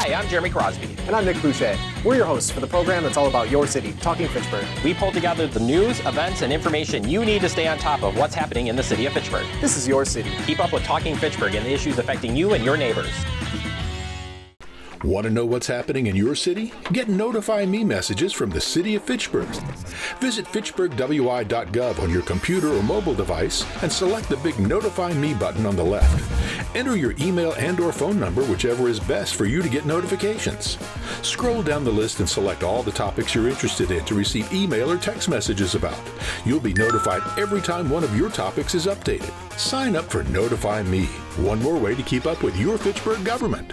Hi, I'm Jeremy Crosby. And I'm Nick Boucher. We're your hosts for the program that's all about your city, Talking Fitchburg. We pull together the news, events, and information you need to stay on top of what's happening in the city of Fitchburg. This is your city. Keep up with Talking Fitchburg and the issues affecting you and your neighbors. Want to know what's happening in your city? Get Notify Me messages from the City of Fitchburg. Visit fitchburgwi.gov on your computer or mobile device and select the big Notify Me button on the left. Enter your email and/or phone number, whichever is best for you to get notifications. Scroll down the list and select all the topics you're interested in to receive email or text messages about. You'll be notified every time one of your topics is updated. Sign up for Notify Me, one more way to keep up with your Fitchburg government.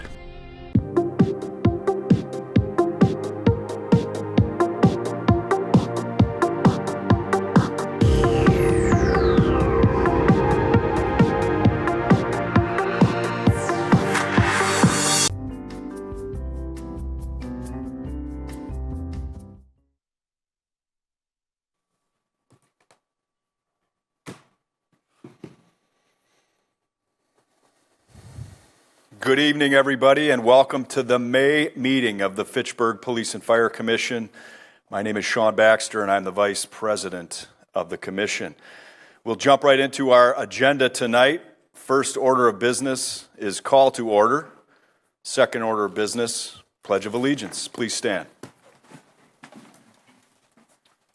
Good evening, everybody, and welcome to the May meeting of the Fitchburg Police and Fire Commission. My name is Sean Baxter, and I'm the Vice President of the Commission. We'll jump right into our agenda tonight. First order of business is call to order. Second order of business, Pledge of Allegiance. Please stand.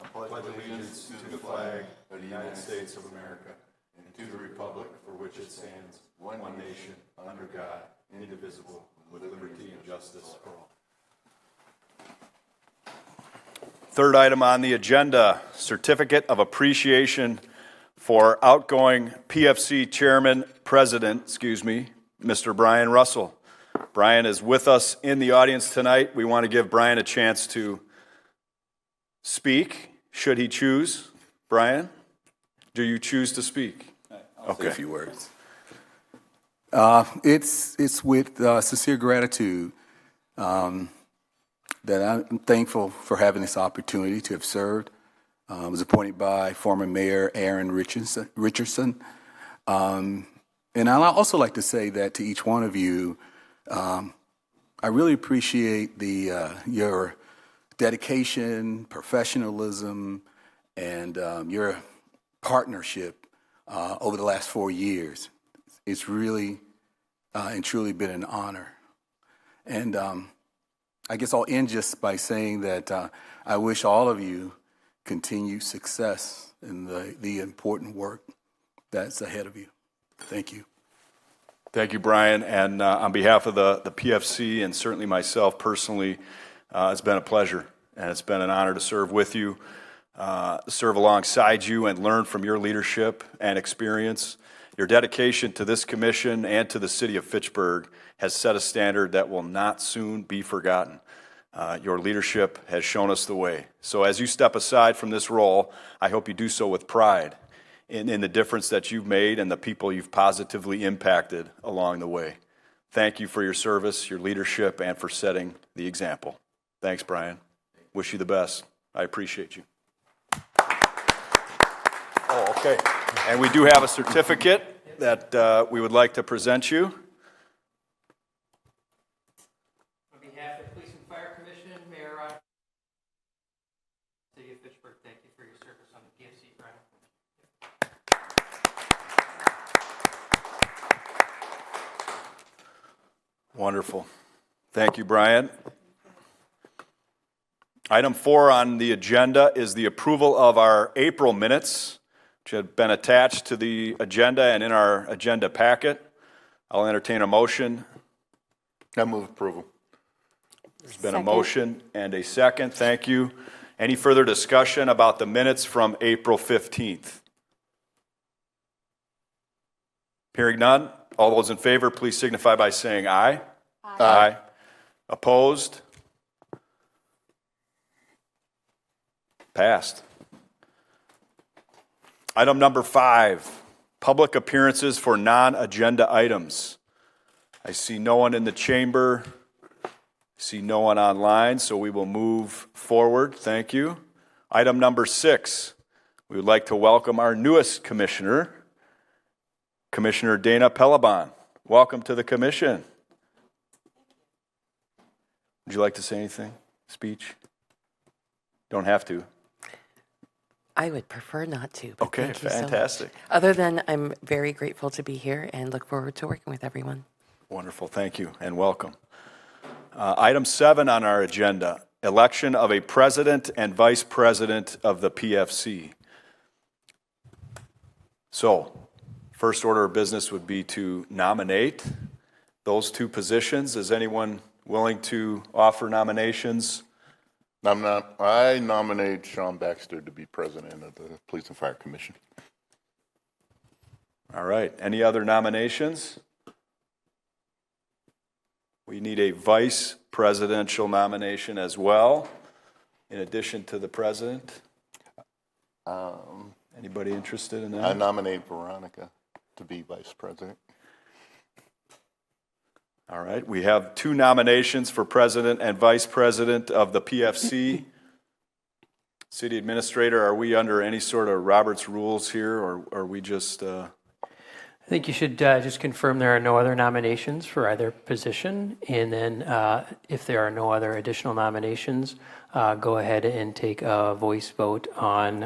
I pledge allegiance to the flag of the United States of America and to the republic for which it stands, one nation, under God, indivisible, with liberty and justice for all. Third item on the agenda, Certificate of Appreciation for outgoing PFC President, Mr. Brian Russell. Brian is with us in the audience tonight. We want to give Brian a chance to speak, should he choose. Brian, do you choose to speak? I'll say a few words. It's with sincere gratitude that I'm thankful for having this opportunity to have served. I was appointed by former Mayor Aaron Richardson. And I'd also like to say that to each one of you, I really appreciate your dedication, professionalism, and your partnership over the last 4 years. It's really and truly been an honor. And I guess I'll end just by saying that I wish all of you continued success in the important work that's ahead of you. Thank you. Thank you, Brian. And on behalf of the PFC and certainly myself personally, it's been a pleasure. And it's been an honor to serve with you, serve alongside you and learn from your leadership and experience. Your dedication to this commission and to the city of Fitchburg has set a standard that will not soon be forgotten. Your leadership has shown us the way. So as you step aside from this role, I hope you do so with pride in the difference that you've made and the people you've positively impacted along the way. Thank you for your service, your leadership, and for setting the example. Thanks, Brian. Wish you the best. I appreciate you. Oh, okay. And we do have a certificate that we would like to present you. On behalf of the Police and Fire Commission, Mayor City of Fitchburg, thank you for your service on the PFC, Brian. Wonderful. Thank you, Brian. Item 4 on the agenda is the approval of our April minutes, which had been attached to the agenda and in our agenda packet. I'll entertain a motion. I move approval. There's been a motion and a second. Thank you. Any further discussion about the minutes from April 15th? Hearing none, all those in favor, please signify by saying aye. Aye. Aye. Opposed? Passed. Item number 5, public appearances for non-agenda items. I see no one in the chamber. I see no one online, so we will move forward. Thank you. Item number 6, we would like to welcome our newest commissioner, Commissioner Dana Pelleban. Welcome to the commission. would you like to say anything? Speech? Don't have to. I would prefer not to. But Okay, thank you fantastic. So much. Other than I'm very grateful to be here and look forward to working with everyone. Wonderful. Thank you and welcome. Item 7 on our agenda, election of a president and vice president of the PFC. So, first order of business would be to nominate those two positions. Is anyone willing to offer nominations? I nominate Sean Baxter to be president of the Police and Fire Commission. All right. Any other nominations? We need a vice presidential nomination as well, in addition to the president. Anybody interested in that? I nominate Veronica to be vice president. All right. We have 2 nominations for president and vice president of the PFC. City Administrator, are we under any sort of Robert's rules here, or are we just... I think you should just confirm there are no other nominations for either position, and then if there are no other additional nominations, go ahead and take a voice vote on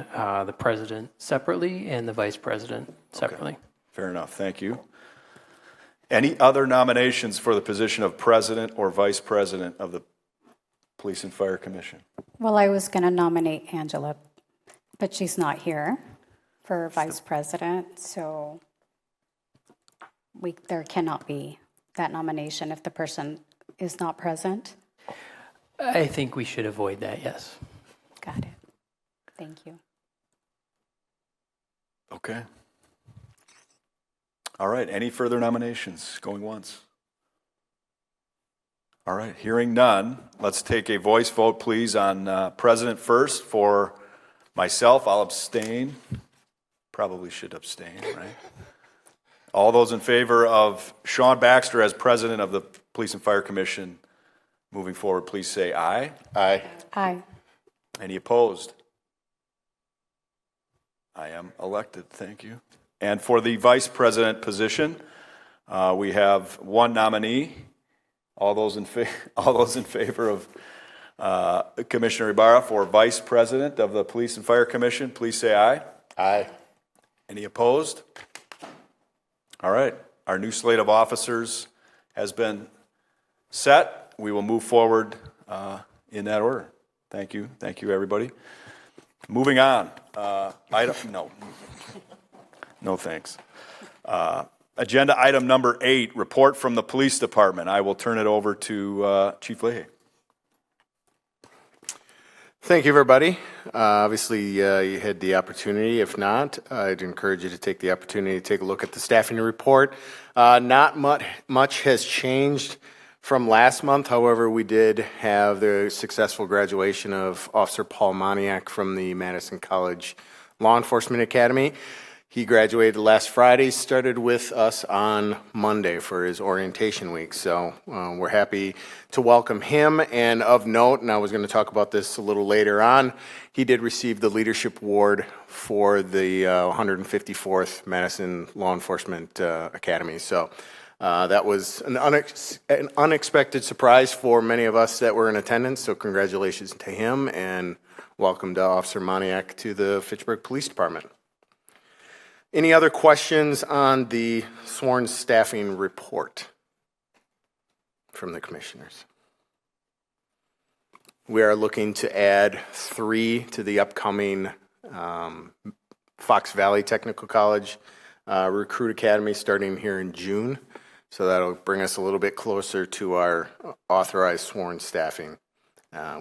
the president separately and the vice president separately. Okay. Fair enough. Thank you. Any other nominations for the position of president or vice president of the Police and Fire Commission? Well, I was going to nominate Angela, but she's not here for vice president, so there cannot be that nomination if the person is not present. I think we should avoid that, yes. Got it. Thank you. Okay. All right. Any further nominations? Going once. All right. Hearing none, let's take a voice vote, please, on president first. For myself, I'll abstain. Probably should abstain, right? All those in favor of Sean Baxter as president of the Police and Fire Commission moving forward, please say aye. Aye. Aye. Any opposed? I am elected. Thank you. And for the vice president position, we have one nominee. All those in favor of Commissioner Ibarra for vice president of the Police and Fire Commission, please say aye. Aye. Any opposed? All right. Our new slate of officers has been set. We will move forward in that order. Thank you. Thank you, everybody. Moving on. No thanks. Agenda item number 8, report from the police department. I will turn it over to Chief Leahy. Thank you, everybody. Obviously, you had the opportunity. If not, I'd encourage you to take the opportunity to take a look at the staffing report. Not much has changed from last month. However, we did have the successful graduation of Officer Paul Moniak from the Madison College Law Enforcement Academy. He graduated last Friday, started with us on Monday for his orientation week. So we're happy to welcome him. And of note, and I was going to talk about this a little later on, he did receive the Leadership Award for the 154th Madison Law Enforcement Academy. So that was an unexpected surprise for many of us that were in attendance. So congratulations to him, and welcome to Officer Moniak to the Fitchburg Police Department. Any other questions on the sworn staffing report from the commissioners? We are looking to add 3 to the upcoming Fox Valley Technical College Recruit Academy starting here in June. So that'll bring us a little bit closer to our authorized sworn staffing.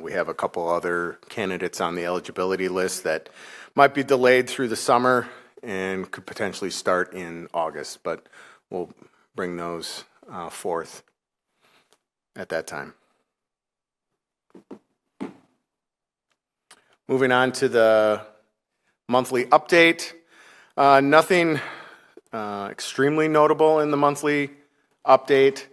We have a couple other candidates on the eligibility list that might be delayed through the summer and could potentially start in August, but we'll bring those forth at that time. Moving on to the monthly update. Nothing extremely notable in the monthly update.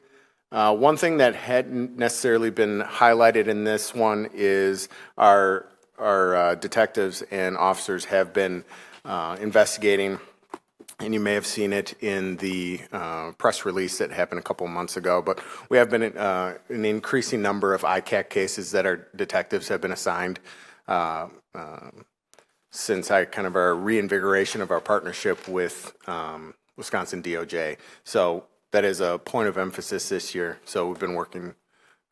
One thing that hadn't necessarily been highlighted in this one is our detectives and officers have been investigating and you may have seen it in the press release that happened a couple months ago, but we have been an increasing number of ICAC cases that our detectives have been assigned since our reinvigoration of our partnership with Wisconsin DOJ. So that is a point of emphasis this year. So we've been working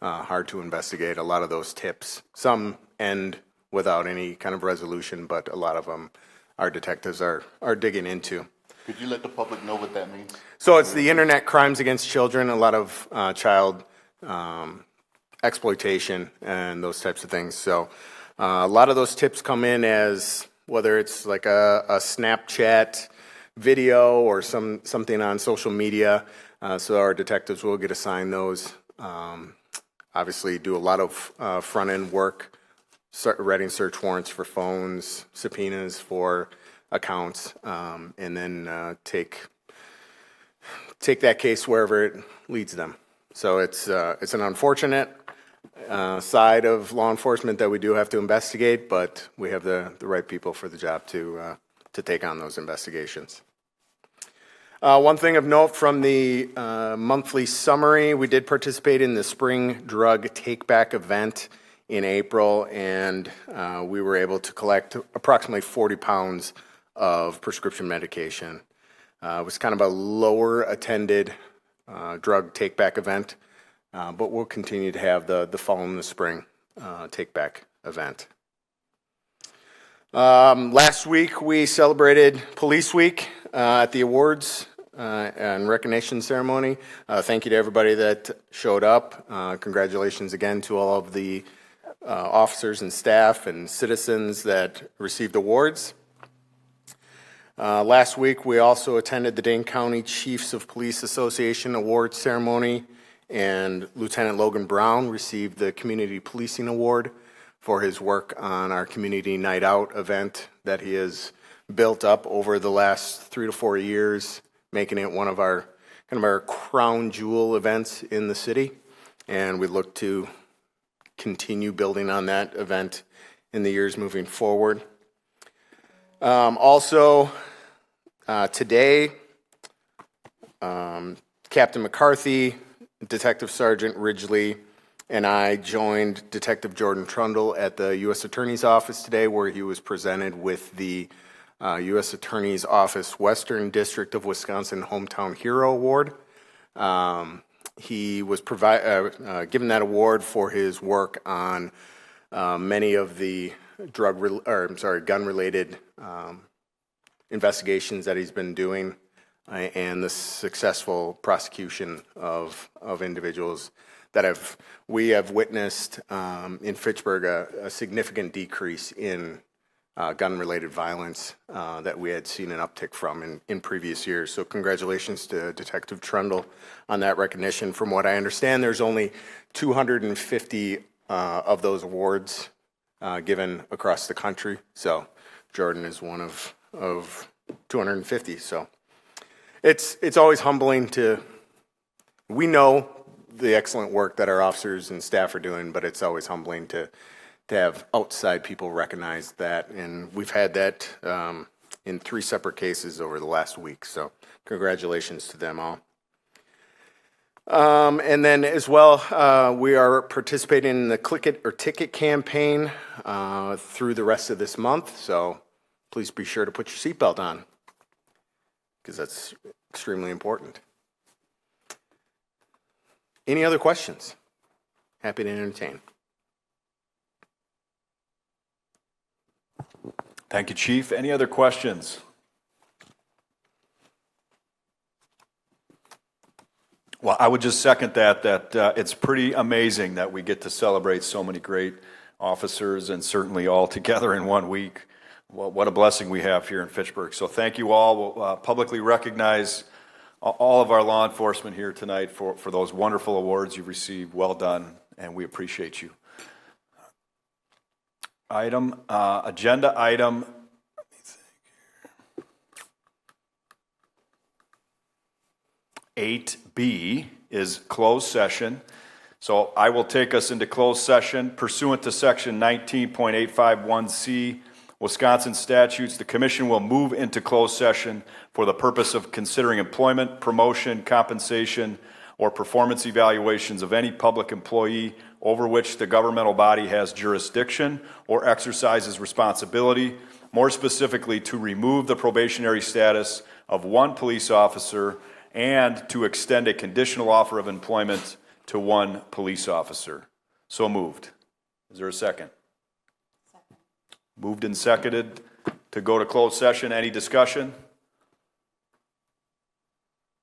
hard to investigate a lot of those tips. Some end without any kind of resolution, but a lot of them our detectives are digging into. Could you let the public know what that means? So it's the internet crimes against children, a lot of child exploitation and those types of things. So a lot of those tips come in as whether it's like a Snapchat video or something on social media. So our detectives will get assigned those. Obviously do a lot of front-end work, writing search warrants for phones, subpoenas for accounts, and then take that case wherever it leads them. So it's an unfortunate side of law enforcement that we do have to investigate, but we have the right people for the job to take on those investigations. One thing of note from the monthly summary, we did participate in the spring drug take-back event in April, and we were able to collect approximately 40 pounds of prescription medication. It was kind of a lower attended drug take-back event, but we'll continue to have the fall and the spring take-back event. Last week we celebrated Police Week at the awards and recognition ceremony. Thank you to everybody that showed up. Congratulations again to all of the officers and staff and citizens that received awards. Last week we also attended the Dane County Chiefs of Police Association Awards ceremony, and Lieutenant Logan Brown received the Community Policing Award for his work on our Community Night Out event that he has built up over the last 3 to 4 years, making it one of our crown jewel events in the city. And we look to continue building on that event in the years moving forward. Also, today, Captain McCarthy, Detective Sergeant Ridgely, and I joined Detective Jordan Trundle at the U.S. Attorney's Office today, where he was presented with the U.S. Attorney's Office Western District of Wisconsin Hometown Hero Award. He was given that award for his work on many of the gun-related investigations that he's been doing, and the successful prosecution of individuals that we have witnessed in Fitchburg a significant decrease in gun-related violence that we had seen an uptick from in previous years. So congratulations to Detective Trundle on that recognition. From what I understand, there's only 250 of those awards given across the country. So Jordan is one of 250. So it's always humbling we know the excellent work that our officers and staff are doing, but it's always humbling to have outside people recognize that. And we've had that in 3 separate cases over the last week. So congratulations to them all. And then as well, we are participating in the Click It or Ticket campaign through the rest of this month. So please be sure to put your seatbelt on, because that's extremely important. Any other questions? Happy to entertain. Thank you, Chief. Any other questions? Well, I would just second that it's pretty amazing that we get to celebrate so many great officers, and certainly all together in 1 week. Well, what a blessing we have here in Fitchburg. So thank you all. We'll publicly recognize all of our law enforcement here tonight for those wonderful awards you've received. Well done, and we appreciate you. Agenda item 8B is closed session. So I will take us into closed session pursuant to section 19.851C Wisconsin statutes, the Commission will move into closed session for the purpose of considering employment, promotion, compensation, or performance evaluations of any public employee over which the governmental body has jurisdiction or exercises responsibility, more specifically to remove the probationary status of one police officer and to extend a conditional offer of employment to one police officer. So moved. Is there a second? Second. Moved and seconded to go to closed session. Any discussion?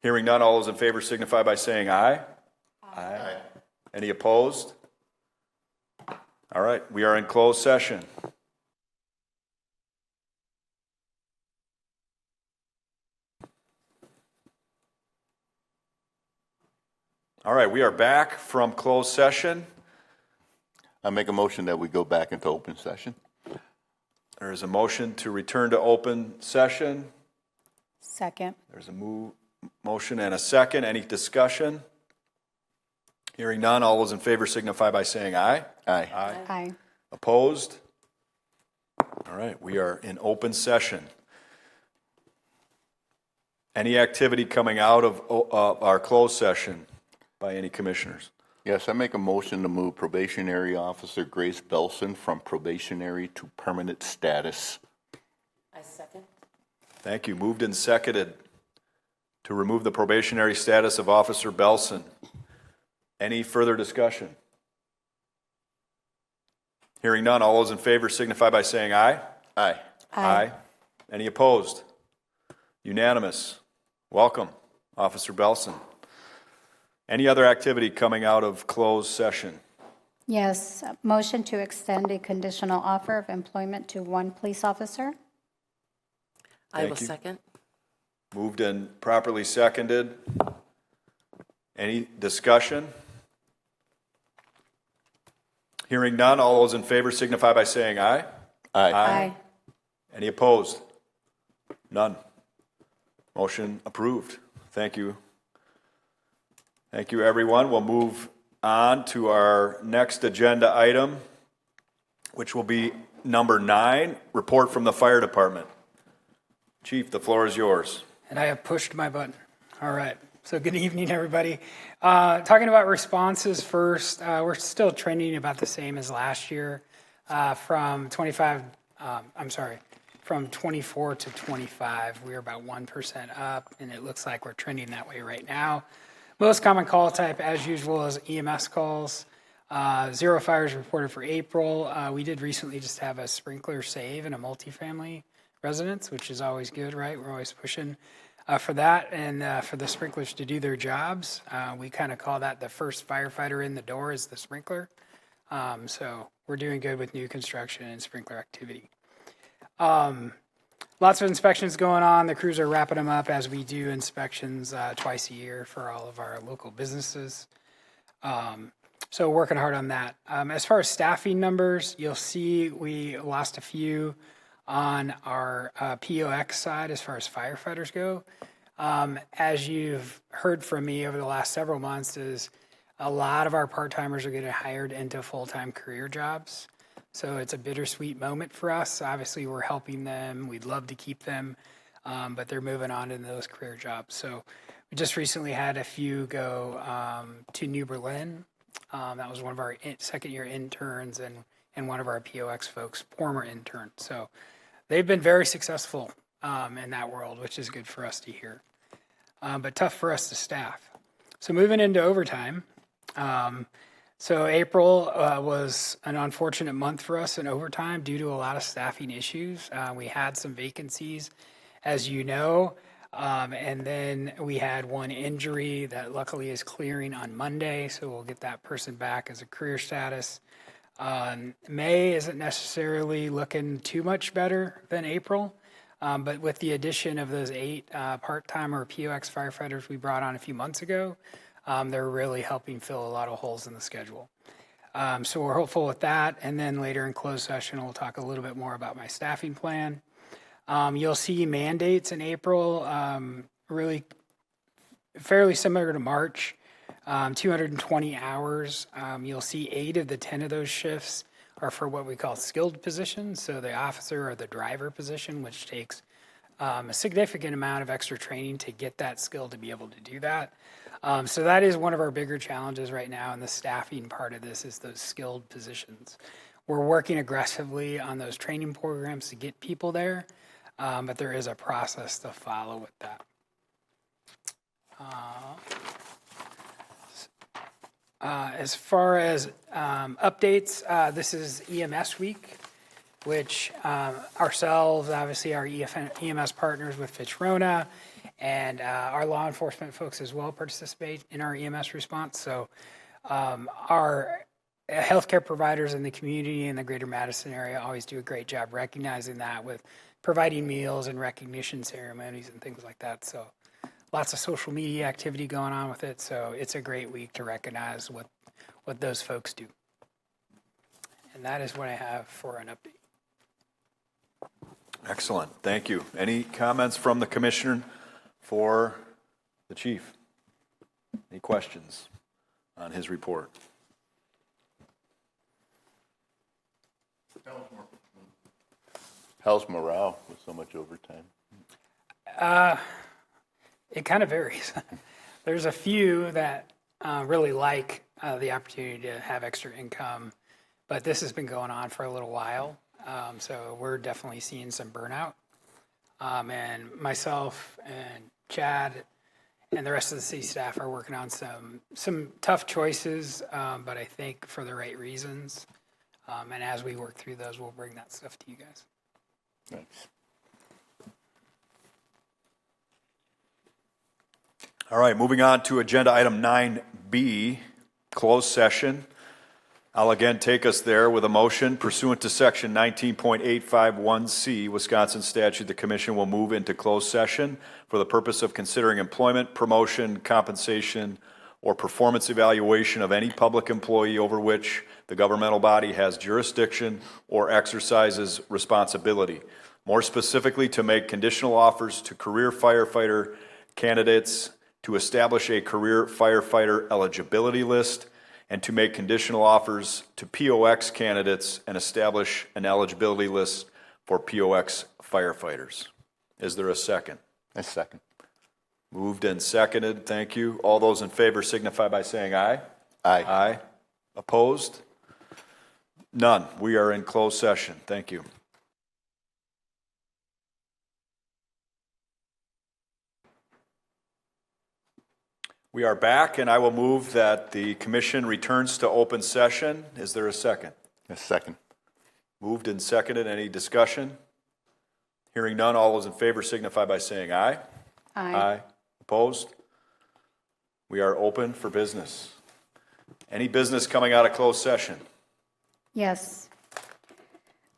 Hearing none, all those in favor signify by saying aye. Aye. Any opposed? All right, we are in closed session. All right, we are back from closed session. I make a motion that we go back into open session. There is a motion to return to open session. Second. There's a motion and a second. Any discussion? Hearing none, all those in favor signify by saying aye. Aye. Aye. Opposed? All right, we are in open session. Any activity coming out of our closed session by any commissioners? Yes, I make a motion to move probationary officer Grace Belson from probationary to permanent status. I second. Thank you. Moved and seconded to remove the probationary status of Officer Belson. Any further discussion? Hearing none, all those in favor signify by saying aye. Aye. Aye. Any opposed? Unanimous. Welcome, Officer Belson. Any other activity coming out of closed session? Yes, motion to extend a conditional offer of employment to one police officer. I will Thank you. second. Moved and properly seconded. Any discussion? Hearing none, all those in favor signify by saying aye. Aye. Aye. Any opposed? None. Motion approved. Thank you. Thank you, everyone. We'll move on to our next agenda item, which will be number 9, report from the fire department. Chief, the floor is yours. And I have pushed my button. All right. So good evening, everybody. Talking about responses first, we're still trending about the same as last year. From 24 to 25, we're about 1% up, and it looks like we're trending that way right now. Most common call type, as usual, is EMS calls. 0 fires reported for April. We did recently just have a sprinkler save in a multifamily residence, which is always good, right? We're always pushing for that and for the sprinklers to do their jobs. We kind of call that the first firefighter in the door is the sprinkler. So we're doing good with new construction and sprinkler activity. Lots of inspections going on. The crews are wrapping them up as we do inspections twice a year for all of our local businesses. So working hard on that. As far as staffing numbers, you'll see we lost a few on our POX side as far as firefighters go. As you've heard from me over the last several months is a lot of our part-timers are getting hired into full-time career jobs. So it's a bittersweet moment for us. Obviously, we're helping them. We'd love to keep them, but they're moving on into those career jobs. So we just recently had a few go to New Berlin. That was one of our second-year interns and one of our POX folks, former interns. So they've been very successful in that world, which is good for us to hear, but tough for us to staff. So moving into overtime. So April was an unfortunate month for us in overtime due to a lot of staffing issues. We had some vacancies, as you know, and then we had one injury that luckily is clearing on Monday, so we'll get that person back as a career status. May isn't necessarily looking too much better than April, but with the addition of those 8 part-time or POX firefighters we brought on a few months ago, they're really helping fill a lot of holes in the schedule. So we're hopeful with that. And then later in closed session, we'll talk a little bit more about my staffing plan. You'll see mandates in April, really fairly similar to March, 220 hours. You'll see 8 of the 10 of those shifts are for what we call skilled positions. So the officer or the driver position, which takes a significant amount of extra training to get that skill to be able to do that. So that is one of our bigger challenges right now, and the staffing part of this is those skilled positions. We're working aggressively on those training programs to get people there, but there is a process to follow with that. As far as updates, this is EMS week, which ourselves, obviously our EMS partners with Fitch-Rona, and our law enforcement folks as well participate in our EMS response. So our healthcare providers in the community in the greater Madison area always do a great job recognizing that with providing meals and recognition ceremonies and things like that. So lots of social media activity going on with it. So it's a great week to recognize what those folks do. And that is what I have for an update. Excellent. Thank you. Any comments from the commissioner for the chief? Any questions on his report? How's morale with so much overtime? It kind of varies. There's a few that really like the opportunity to have extra income, but this has been going on for a little while. So we're definitely seeing some burnout. And myself and Chad and the rest of the city staff are working on some tough choices, but I think for the right reasons. And as we work through those, we'll bring that stuff to you guys. Thanks. All right, moving on to agenda item 9B, closed session. I'll again take us there with a motion pursuant to section 19.851C, Wisconsin statute. The commission will move into closed session for the purpose of considering employment, promotion, compensation, or performance evaluation of any public employee over which the governmental body has jurisdiction or exercises responsibility. More specifically, to make conditional offers to career firefighter candidates, to establish a career firefighter eligibility list, and to make conditional offers to POX candidates and establish an eligibility list for POX firefighters. Is there a second? A second. Moved and seconded. Thank you. All those in favor signify by saying aye. Aye. Aye. Opposed? None. We are in closed session. Thank you. We are back, and I will move that the commission returns to open session. Is there a second? A second. Moved and seconded. Any discussion? Hearing none, all those in favor signify by saying aye. Aye. Aye. Opposed? We are open for business. Any business coming out of closed session? Yes.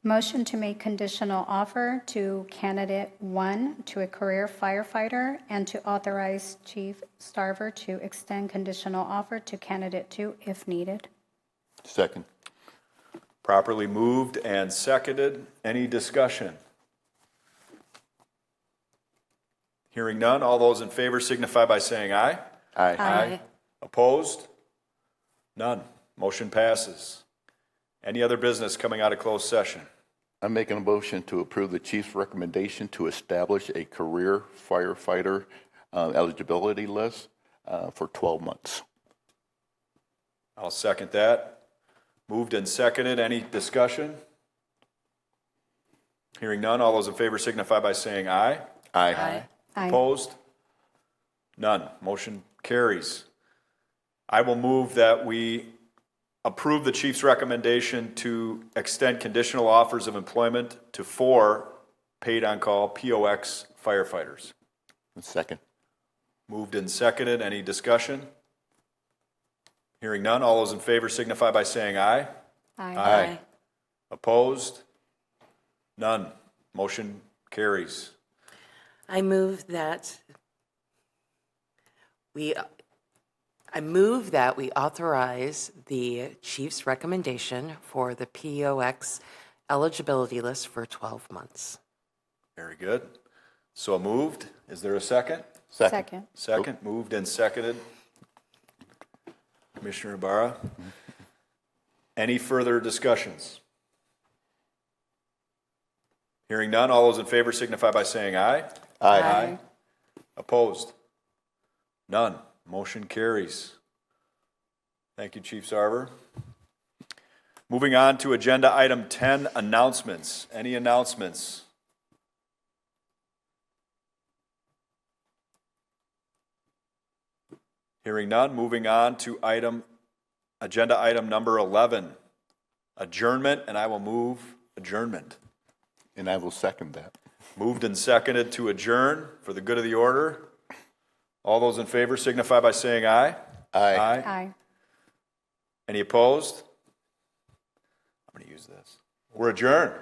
Motion to make conditional offer to candidate 1 to a career firefighter and to authorize Chief Starver to extend conditional offer to candidate 2 if needed. Second. Properly moved and seconded. Any discussion? Hearing none, all those in favor signify by saying aye. Aye. Aye. Opposed? None. Motion passes. Any other business coming out of closed session? I'm making a motion to approve the chief's recommendation to establish a career firefighter eligibility list for 12 months. I'll second that. Moved and seconded. Any discussion? Hearing none, all those in favor signify by saying aye. Aye. Aye. Aye. Opposed? None. Motion carries. I will move that we approve the chief's recommendation to extend conditional offers of employment to 4 paid-on-call POX firefighters. Second. Moved and seconded. Any discussion? Hearing none, all those in favor signify by saying aye. Aye. Aye. Opposed? None. Motion carries. I move that we authorize the chief's recommendation for the POX eligibility list for 12 months. Very good. So moved. Is there a second? Second. Second. Moved and seconded. Commissioner Ibarra. Any further discussions? Hearing none, all those in favor signify by saying aye. Aye. Opposed? None. Motion carries. Thank you, Chief Sarver. Moving on to agenda item 10, announcements. Any announcements? Hearing none, moving on to agenda item number 11, adjournment, and I will move adjournment. And I will second that. Moved and seconded to adjourn for the good of the order. All those in favor signify by saying aye. Aye. Aye. Any opposed? I'm going to use this. We're adjourned.